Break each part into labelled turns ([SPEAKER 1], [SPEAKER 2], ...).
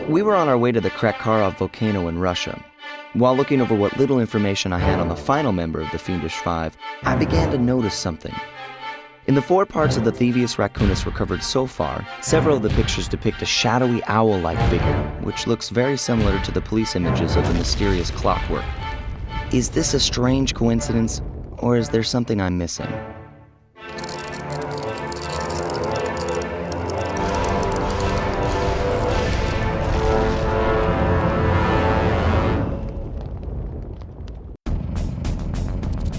[SPEAKER 1] We were on our way to the Krakharov volcano in Russia. While looking over what little information I had on the final member of the Fiendish Five, I began to notice something. In the 4 parts of the Thievius Raccoonus recovered so far, several of the pictures depict a shadowy owl-like figure, which looks very similar to the police images of the mysterious clockwork. Is this a strange coincidence, or is there something I'm missing?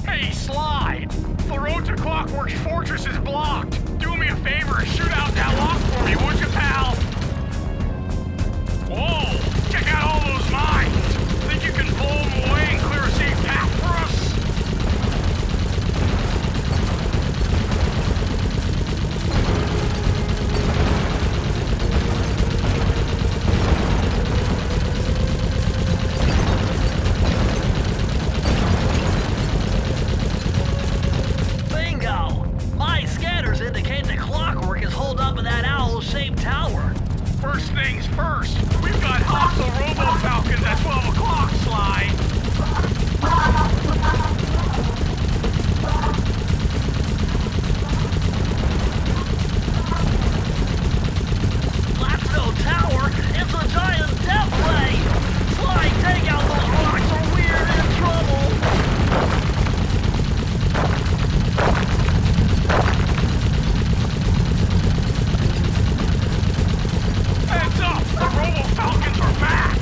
[SPEAKER 2] Hey, Sly! The road to Clockwork's fortress is blocked. Do me a favor and shoot out that lock for me, would you, pal? Whoa! Check out all those mines! Think you can blow them away and clear a safe path for us?
[SPEAKER 3] Indicate the Clockwork is holed up in that owl-shaped tower.
[SPEAKER 2] First things first, we've got hostile robo-falcons at 12 o'clock, Sly.
[SPEAKER 3] That's no tower, it's a giant death ray. Sly, take out those rocks or we're in trouble.
[SPEAKER 2] Heads up! The robo-falcons are back!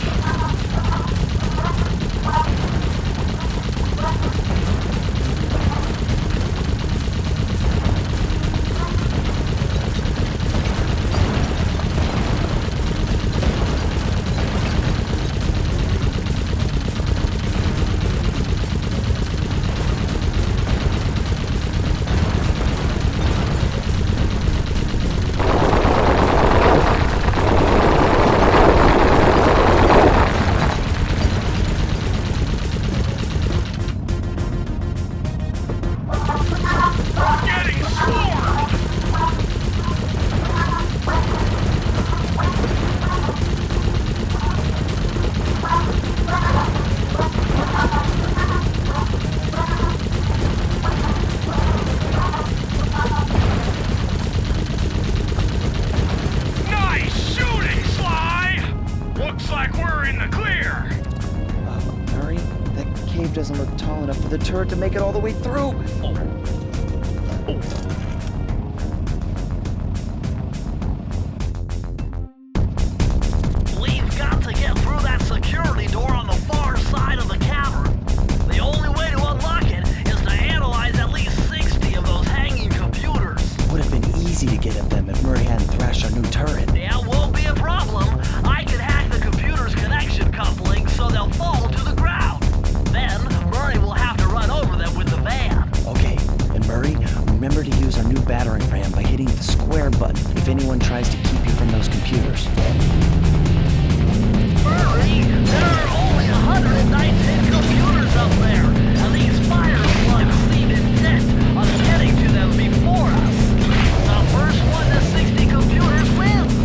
[SPEAKER 1] Doesn't look tall enough for the turret to make it all the way through.
[SPEAKER 3] We've got to get through that security door on the far side of the cavern. The only way to unlock it is to analyze at least 60 of those hanging computers.
[SPEAKER 1] Would have been easy to get at them if Murray hadn't thrashed our new turret.
[SPEAKER 3] Yeah, won't be a problem. I can hack the computer's connection coupling so they'll fall to the ground. Then, Murray will have to run over them with the van.
[SPEAKER 1] Okay, and Murray, remember to use our new battering ram by hitting the square button if anyone tries to keep you from those computers.
[SPEAKER 3] Murray, there are only 119 computers up there, and these fire slugs seem intent on getting to them before us. The first one to 60 computers wins.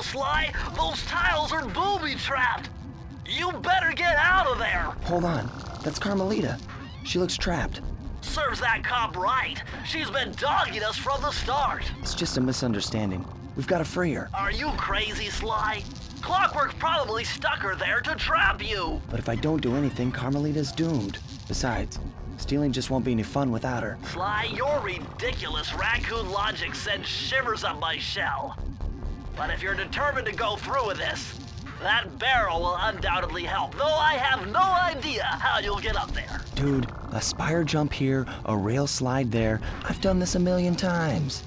[SPEAKER 3] Sly. Those tiles are booby-trapped. You better get out of there.
[SPEAKER 1] Hold on. That's Carmelita. She looks trapped.
[SPEAKER 3] Serves that cop right. She's been dogging us from the start.
[SPEAKER 1] It's just a misunderstanding. We've got to free her.
[SPEAKER 3] Are you crazy, Sly? Clockwork's probably stuck her there to trap you.
[SPEAKER 1] But if I don't do anything, Carmelita's doomed. Besides, stealing just won't be any fun without her.
[SPEAKER 3] Sly, your ridiculous raccoon logic sends shivers up my shell. But if you're determined to go through with this, that barrel will undoubtedly help, though I have no idea how you'll get up there.
[SPEAKER 1] Dude, a spire jump here, a rail slide there. I've done this a million times.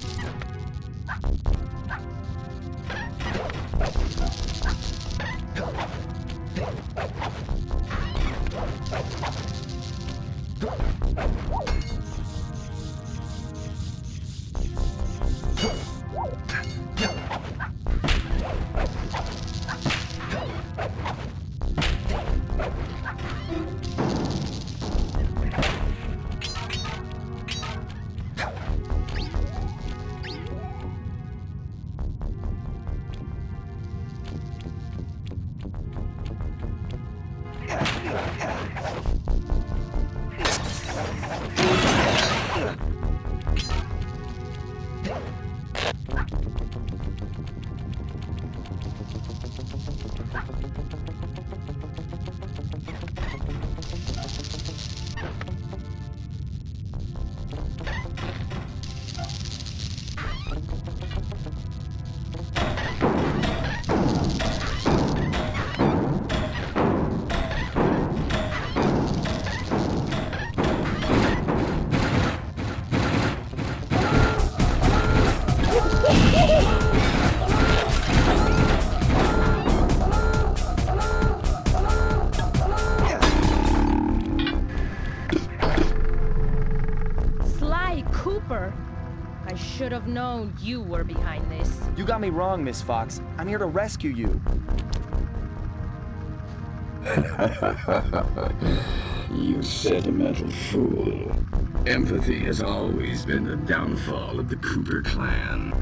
[SPEAKER 4] Slycooper. I should have known you were behind this.
[SPEAKER 1] You got me wrong, Miss Fox. I'm here to rescue you.
[SPEAKER 5] You sentimental fool. Empathy has always been the downfall of the Cooper clan.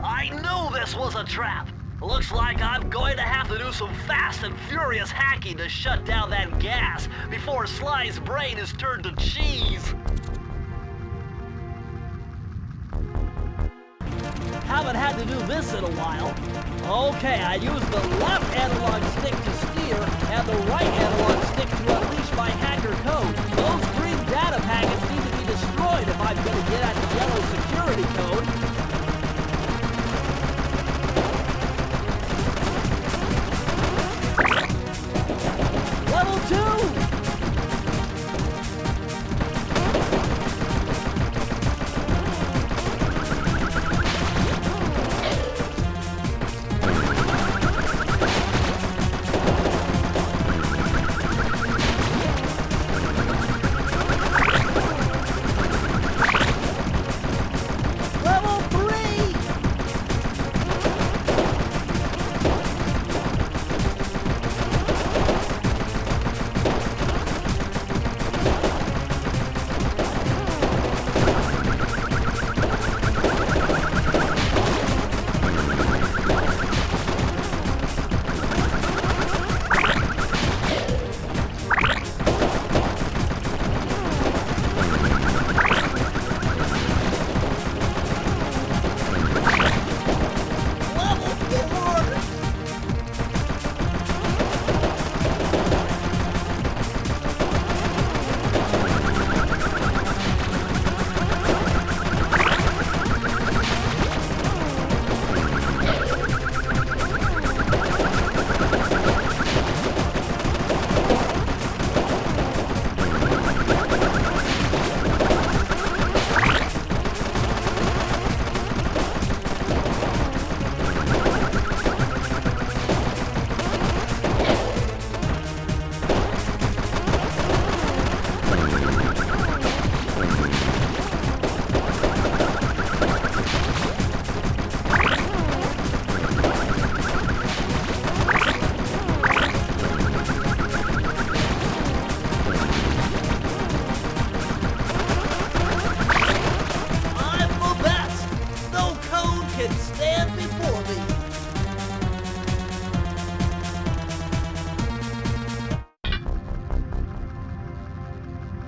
[SPEAKER 3] I knew this was a trap. Looks like I'm going to have to do some fast and furious hacking to shut down that gas before Sly's brain is turned to cheese. Haven't had to do this in a while. Okay, I used the left analog stick to steer and the right analog stick to unleash my hacker code. Those green data packets need to be destroyed if I'm going to get at the yellow security code. Level 2!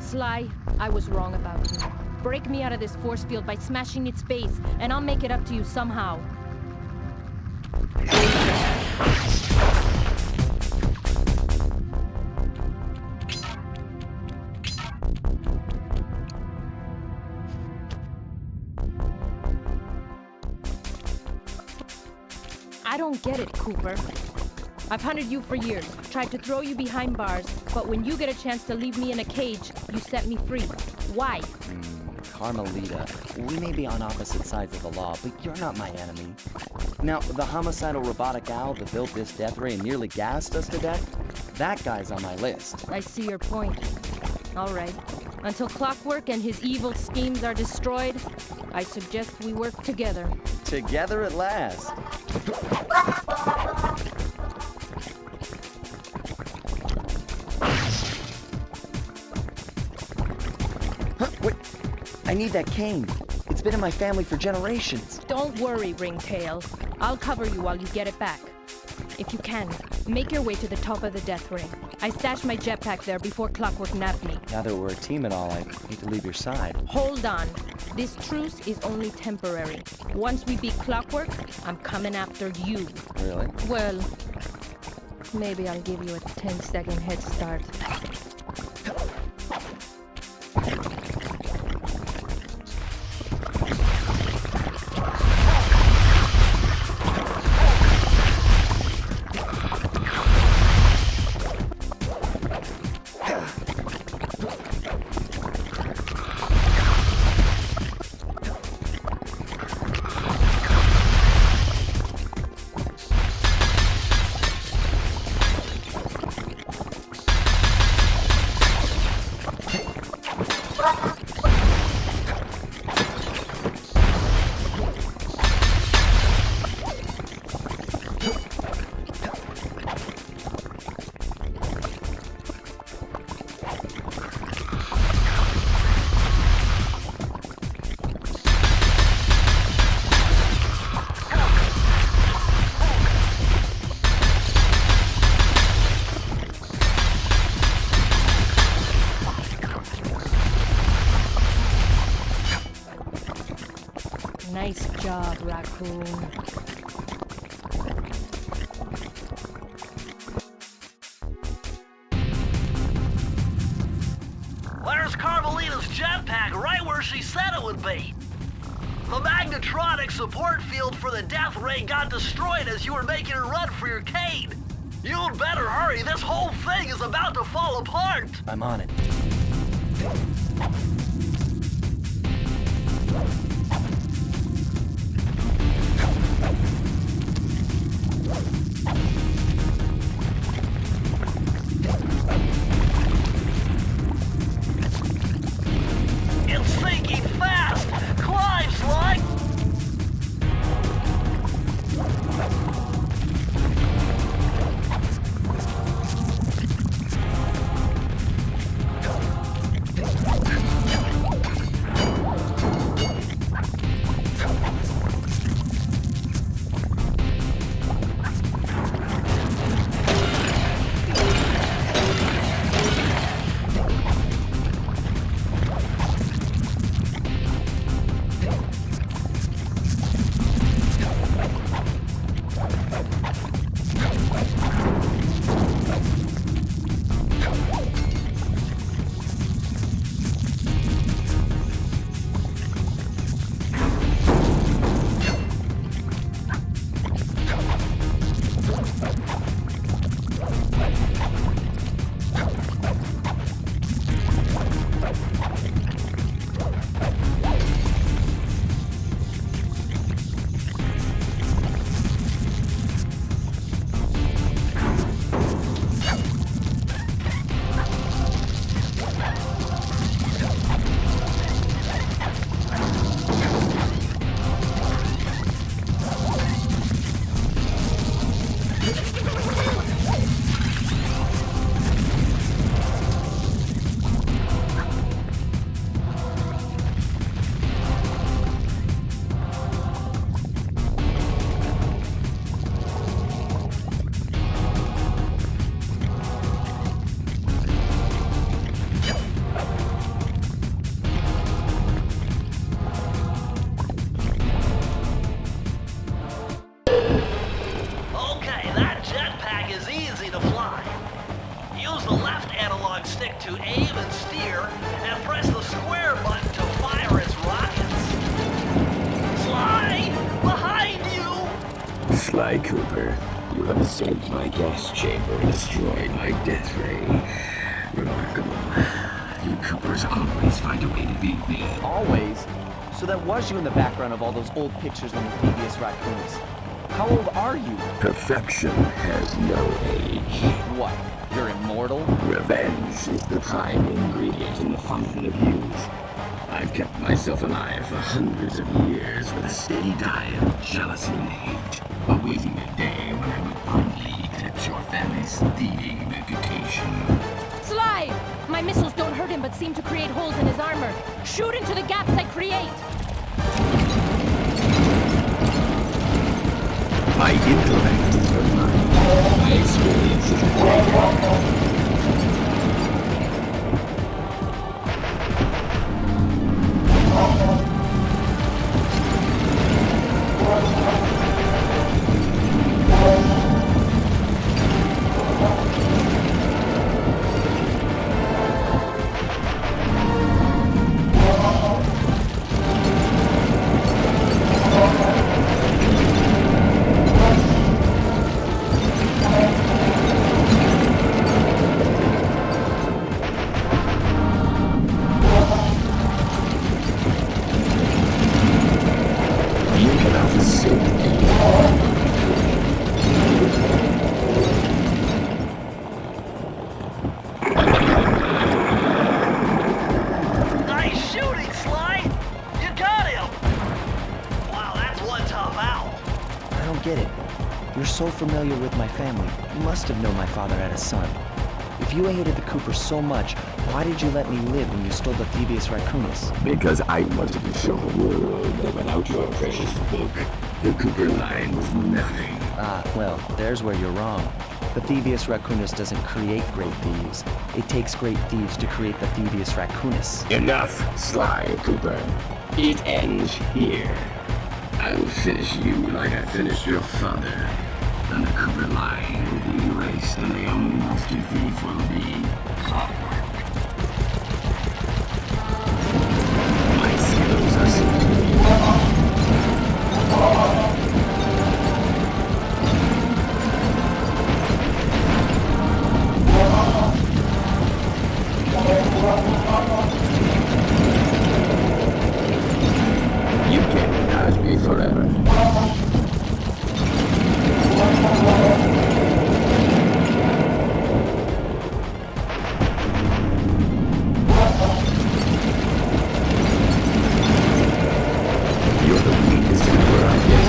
[SPEAKER 4] Sly, I was wrong about you. Break me out of this force field by smashing its base, and I'll make it up to you somehow. I don't get it, Cooper. I've hunted you for years, tried to throw you behind bars, but when you get a chance to leave me in a cage, you set me free. Why?
[SPEAKER 1] Carmelita, we may be on opposite sides of the law, but you're not my enemy. Now, the homicidal robotic owl that built this death ray and nearly gassed us to death, that guy's on my list.
[SPEAKER 4] I see your point. All right. Until Clockwork and his evil schemes are destroyed, I suggest we work together.
[SPEAKER 1] Together at last. Huh, wait. I need that cane. It's been in my family for generations.
[SPEAKER 4] Don't worry, Ringtail. I'll cover you while you get it back. If you can, make your way to the top of the death ring. I stashed my jetpack there before Clockwork nabbed me.
[SPEAKER 1] Now that we're a team and all, I hate to leave your side.
[SPEAKER 4] Hold on. This truce is only temporary. Once we beat Clockwork, I'm coming after you.
[SPEAKER 1] Really?
[SPEAKER 4] Well, maybe I'll give you a 10-second head start. Nice job, Raccoon.
[SPEAKER 3] Where's Carmelita's jetpack? Right where she said it would be. The magnetronic support field for the death ray got destroyed as you were making a run for your cane. You'd better hurry. This whole thing is about to fall apart.
[SPEAKER 1] I'm on it.
[SPEAKER 3] It's sinking fast. Climb, Sly.
[SPEAKER 5] Sly Cooper, you have escaped my gas chamber and destroyed my death ray. Remarkable. You Coopers always find a way to beat me.
[SPEAKER 1] Always? So that was you in the background of all those old pictures on the Thievius Raccoonus. How old are you?
[SPEAKER 5] Perfection has no age.
[SPEAKER 1] What? You're immortal?
[SPEAKER 5] Revenge is the prime ingredient in the fountain of youth. I've kept myself alive for hundreds of years with a steady diet of jealousy and hate, awaiting a day when I would finally eclipse your family's thieving reputation.
[SPEAKER 4] Sly! My missiles don't hurt him but seem to create holes in his armor. Shoot into the gaps I create!
[SPEAKER 5] My intellect is refined. My experience is great.
[SPEAKER 3] Nice shooting, Sly! You got him! Wow, that's one tough owl.
[SPEAKER 1] I don't get it. You're so familiar with my family. You must have known my father had a son. If you hated the Coopers so much, why did you let me live when you stole the Thievius Raccoonus?
[SPEAKER 5] Because I wanted to show the world that without your precious book, the Cooper line was nothing.
[SPEAKER 1] Ah, well, there's where you're wrong. The Thievius Raccoonus doesn't create great thieves. It takes great thieves to create the Thievius Raccoonus.
[SPEAKER 5] Enough, Sly Cooper. It ends here. I will finish you like I finished your father. And the Cooper line will be erased, and the only master thief will be Clockwork. My skills are superior. You can dodge me forever. You're the weakest emperor I've yet.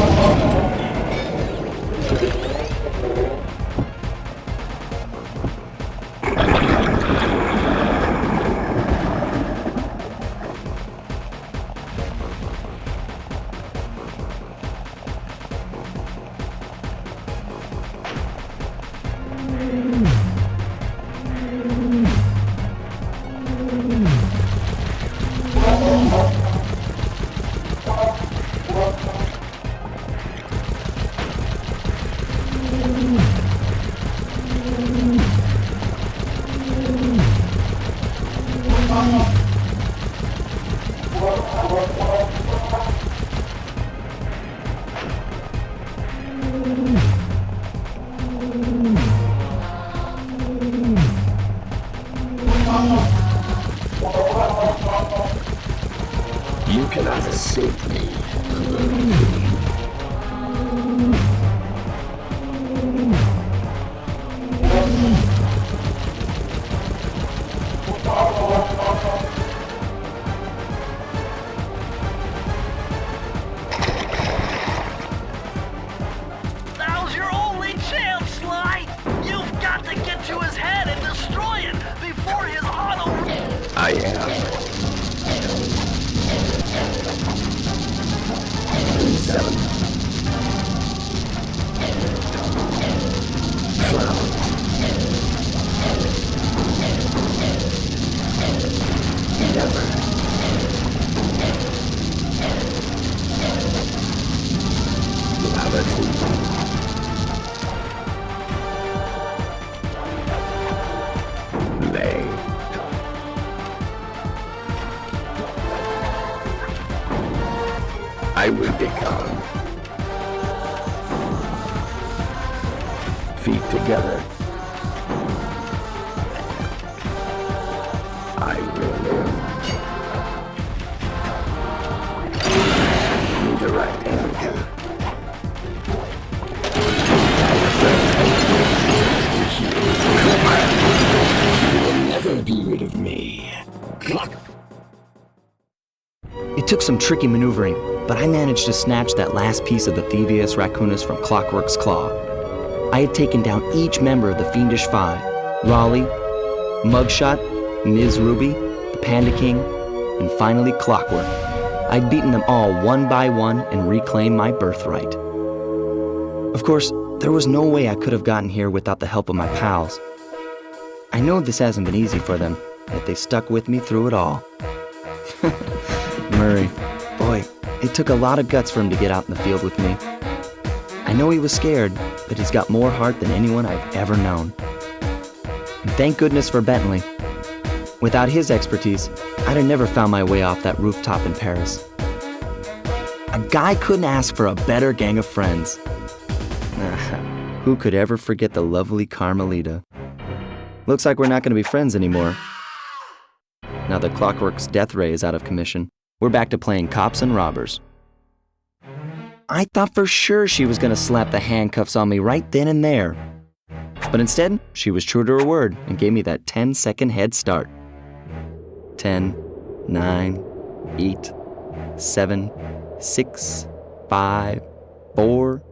[SPEAKER 5] You cannot escape me.
[SPEAKER 3] Now's your only chance, Sly! You've got to get to his head and destroy it before his auto...
[SPEAKER 5] I am. 7. Flowers. Never. Latitude. Lay. I will become feet together. I will redirect energy. You will never be rid of me. Clock.
[SPEAKER 1] It took some tricky maneuvering, but I managed to snatch that last piece of the Thievius Raccoonus from Clockwork's claw. I had taken down each member of the Fiendish Five: Raleigh, Mugshot, Ms. Ruby, the Panda King, and finally Clockwork. I'd beaten them all one by one and reclaimed my birthright. Of course, there was no way I could have gotten here without the help of my pals. I know this hasn't been easy for them, yet they stuck with me through it all. Murray, boy, it took a lot of guts for him to get out in the field with me. I know he was scared, but he's got more heart than anyone I've ever known. And thank goodness for Bentley. Without his expertise, I'd have never found my way off that rooftop in Paris. A guy couldn't ask for a better gang of friends. Who could ever forget the lovely Carmelita? Looks like we're not going to be friends anymore. Now that Clockwork's death ray is out of commission, we're back to playing cops and robbers. I thought for sure she was going to slap the handcuffs on me right then and there. But instead, she was true to her word and gave me that 10-second head start. 10, 9, 8, 7, 6, 5, 4,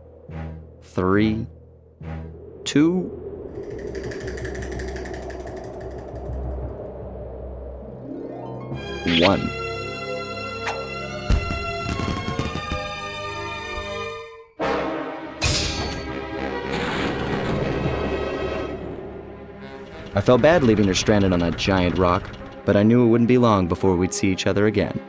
[SPEAKER 1] 3, 2, 1. I felt bad leaving her stranded on that giant rock, but I knew it wouldn't be long before we'd see each other again.